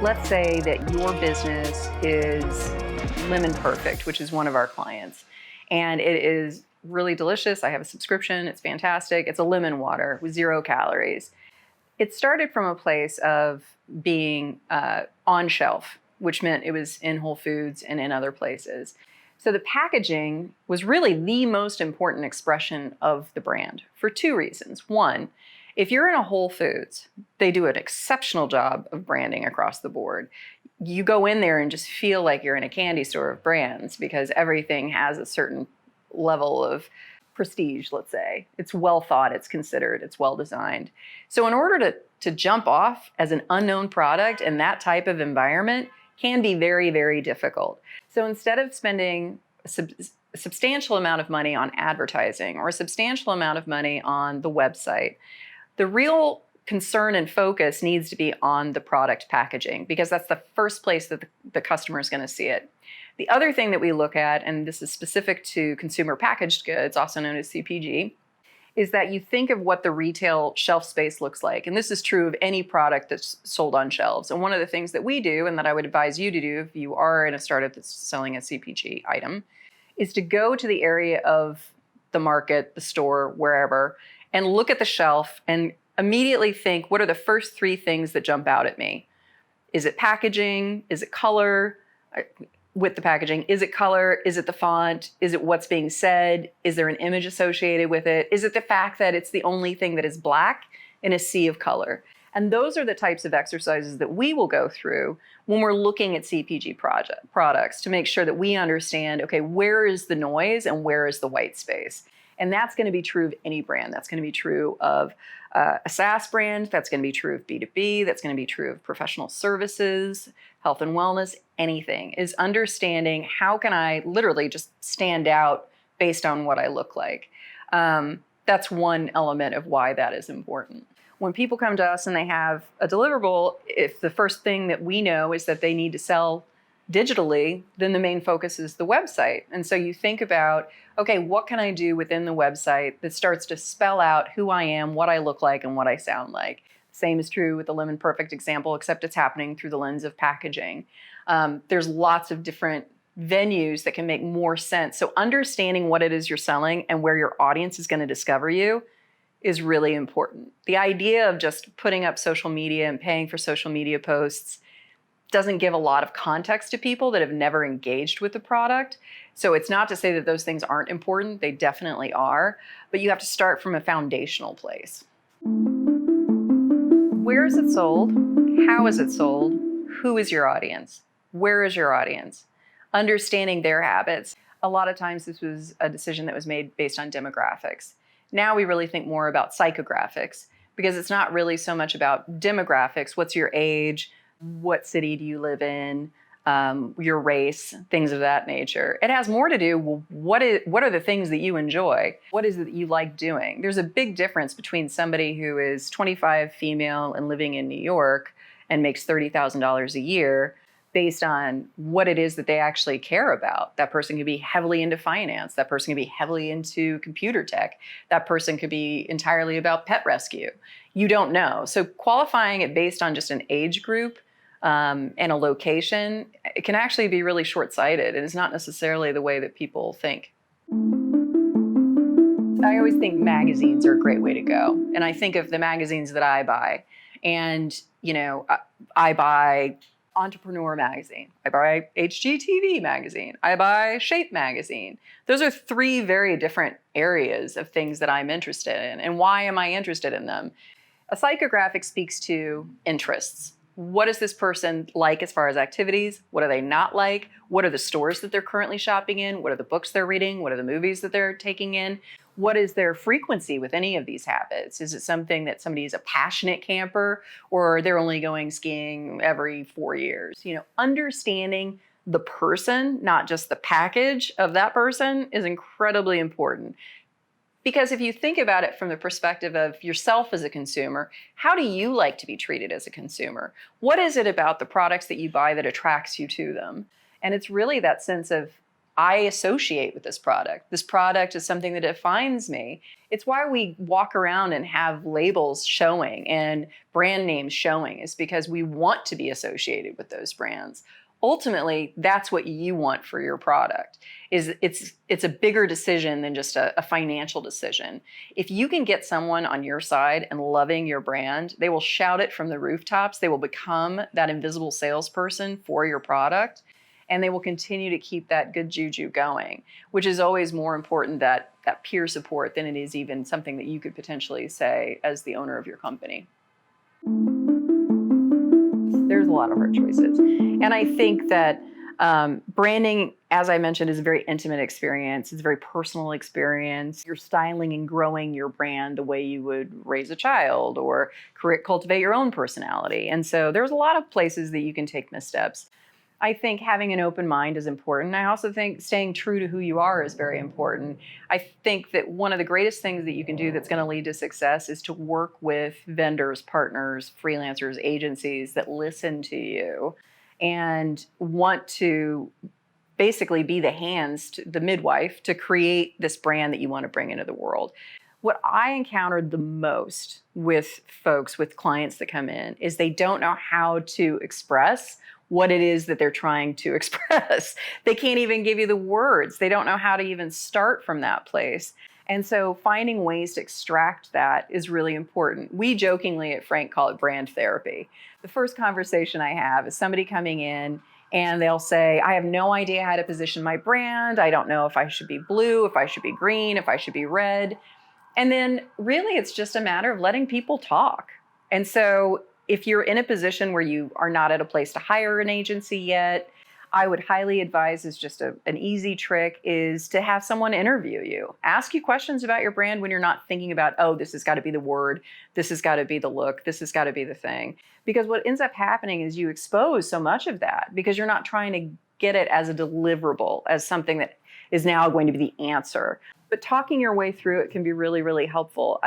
Let's say that your business is Lemon Perfect, which is one of our clients, and it is really delicious. I have a subscription. It's fantastic. It's a lemon water with 0 calories. It started from a place of being on shelf, which meant it was in Whole Foods and in other places. So the packaging was really the most important expression of the brand for 2 reasons. One, if you're in a Whole Foods, they do an exceptional job of branding across the board. You go in there and just feel like you're in a candy store of brands because everything has a certain level of prestige, let's say. It's well thought, it's considered, it's well designed. So in order to jump off as an unknown product in that type of environment can be very, very difficult. So instead of spending a substantial amount of money on advertising or a substantial amount of money on the website, the real concern and focus needs to be on the product packaging because that's the first place that the customer is going to see it. The other thing that we look at, and this is specific to consumer packaged goods, also known as CPG, is that you think of what the retail shelf space looks like. And this is true of any product that's sold on shelves. And one of the things that we do, and that I would advise you to do if you are in a startup that's selling a CPG item, is to go to the area of the market, the store, wherever, and look at the shelf and immediately think, what are the first 3 things that jump out at me? Is it packaging? Is it color? With the packaging, is it color? Is it the font? Is it what's being said? Is there an image associated with it? Is it the fact that it's the only thing that is black in a sea of color? And those are the types of exercises that we will go through when we're looking at CPG products to make sure that we understand, okay, where is the noise and where is the white space? And that's going to be true of any brand. That's going to be true of a SaaS brand. That's going to be true of B2B. That's going to be true of professional services, health and wellness, anything, is understanding how can I literally just stand out based on what I look like. That's one element of why that is important. When people come to us and they have a deliverable, if the first thing that we know is that they need to sell digitally, then the main focus is the website. And so you think about, okay, what can I do within the website that starts to spell out who I am, what I look like, and what I sound like? Same is true with the Lemon Perfect example, except it's happening through the lens of packaging. There's lots of different venues that can make more sense. So understanding what it is you're selling and where your audience is going to discover you is really important. The idea of just putting up social media and paying for social media posts doesn't give a lot of context to people that have never engaged with the product. So it's not to say that those things aren't important. They definitely are, but you have to start from a foundational place. Where is it sold? How is it sold? Who is your audience? Where is your audience? Understanding their habits. A lot of times this was a decision that was made based on demographics. Now we really think more about psychographics because it's not really so much about demographics. What's your age? What city do you live in? Your race, things of that nature. It has more to do with what are the things that you enjoy? What is it that you like doing? There's a big difference between somebody who is 25, female, and living in New York and makes $30,000 a year based on what it is that they actually care about. That person could be heavily into finance. That person could be heavily into computer tech. That person could be entirely about pet rescue. You don't know. So qualifying it based on just an age group and a location, it can actually be really short-sighted, and it's not necessarily the way that people think. I always think magazines are a great way to go. And I think of the magazines that I buy. And, I buy Entrepreneur magazine. I buy HGTV magazine. I buy Shape magazine. Those are 3 very different areas of things that I'm interested in. And why am I interested in them? A psychographic speaks to interests. What is this person like as far as activities? What do they not like? What are the stores that they're currently shopping in? What are the books they're reading? What are the movies that they're taking in? What is their frequency with any of these habits? Is it something that somebody is a passionate camper or they're only going skiing every 4 years? Understanding the person, not just the package of that person, is incredibly important. Because if you think about it from the perspective of yourself as a consumer, how do you like to be treated as a consumer? What is it about the products that you buy that attracts you to them? And it's really that sense of I associate with this product. This product is something that defines me. It's why we walk around and have labels showing and brand names showing, is because we want to be associated with those brands. Ultimately, that's what you want for your product. It's a bigger decision than just a financial decision. If you can get someone on your side and loving your brand, they will shout it from the rooftops. They will become that invisible salesperson for your product, and they will continue to keep that good juju going, which is always more important, that peer support, than it is even something that you could potentially say as the owner of your company. There's a lot of hard choices. And I think that branding, as I mentioned, is a very intimate experience. It's a very personal experience. You're styling and growing your brand the way you would raise a child or cultivate your own personality. And so there's a lot of places that you can take missteps. I think having an open mind is important. I also think staying true to who you are is very important. I think that one of the greatest things that you can do that's going to lead to success is to work with vendors, partners, freelancers, agencies that listen to you and want to basically be the hands, the midwife, to create this brand that you want to bring into the world. What I encountered the most with folks, with clients that come in, is they don't know how to express what it is that they're trying to express. They can't even give you the words. They don't know how to even start from that place. And so finding ways to extract that is really important. We jokingly at Frank call it brand therapy. The first conversation I have is somebody coming in and they'll say, I have no idea how to position my brand. I don't know if I should be blue, if I should be green, if I should be red. And then really it's just a matter of letting people talk. And so if you're in a position where you are not at a place to hire an agency yet, I would highly advise, is just an easy trick, is to have someone interview you. Ask you questions about your brand when you're not thinking about, oh, this has got to be the word, this has got to be the look, this has got to be the thing. Because what ends up happening is you expose so much of that because you're not trying to get it as a deliverable, as something that is now going to be the answer. But talking your way through it can be really, really helpful.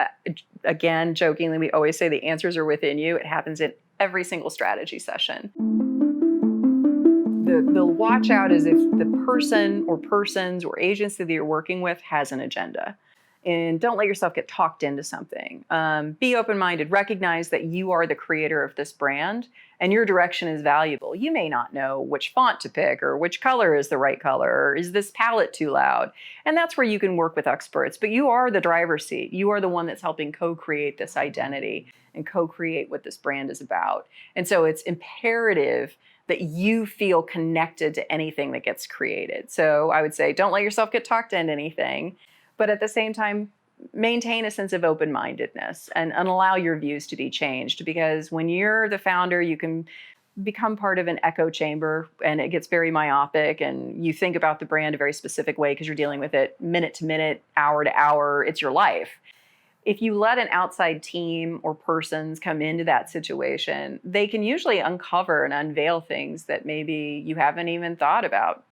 Again, jokingly, we always say the answers are within you. It happens in every single strategy session. The watch out is if the person or persons or agency that you're working with has an agenda. And don't let yourself get talked into something. Be open-minded. Recognize that you are the creator of this brand and your direction is valuable. You may not know which font to pick or which color is the right color, or is this palette too loud? And that's where you can work with experts, but you are the driver's seat. You are the one that's helping co-create this identity and co-create what this brand is about. And so it's imperative that you feel connected to anything that gets created. So I would say, don't let yourself get talked into anything, but at the same time, maintain a sense of open-mindedness and allow your views to be changed. Because when you're the founder, you can become part of an echo chamber and it gets very myopic and you think about the brand a very specific way because you're dealing with it minute to minute, hour to hour. It's your life. If you let an outside team or persons come into that situation, they can usually uncover and unveil things that maybe you haven't even thought about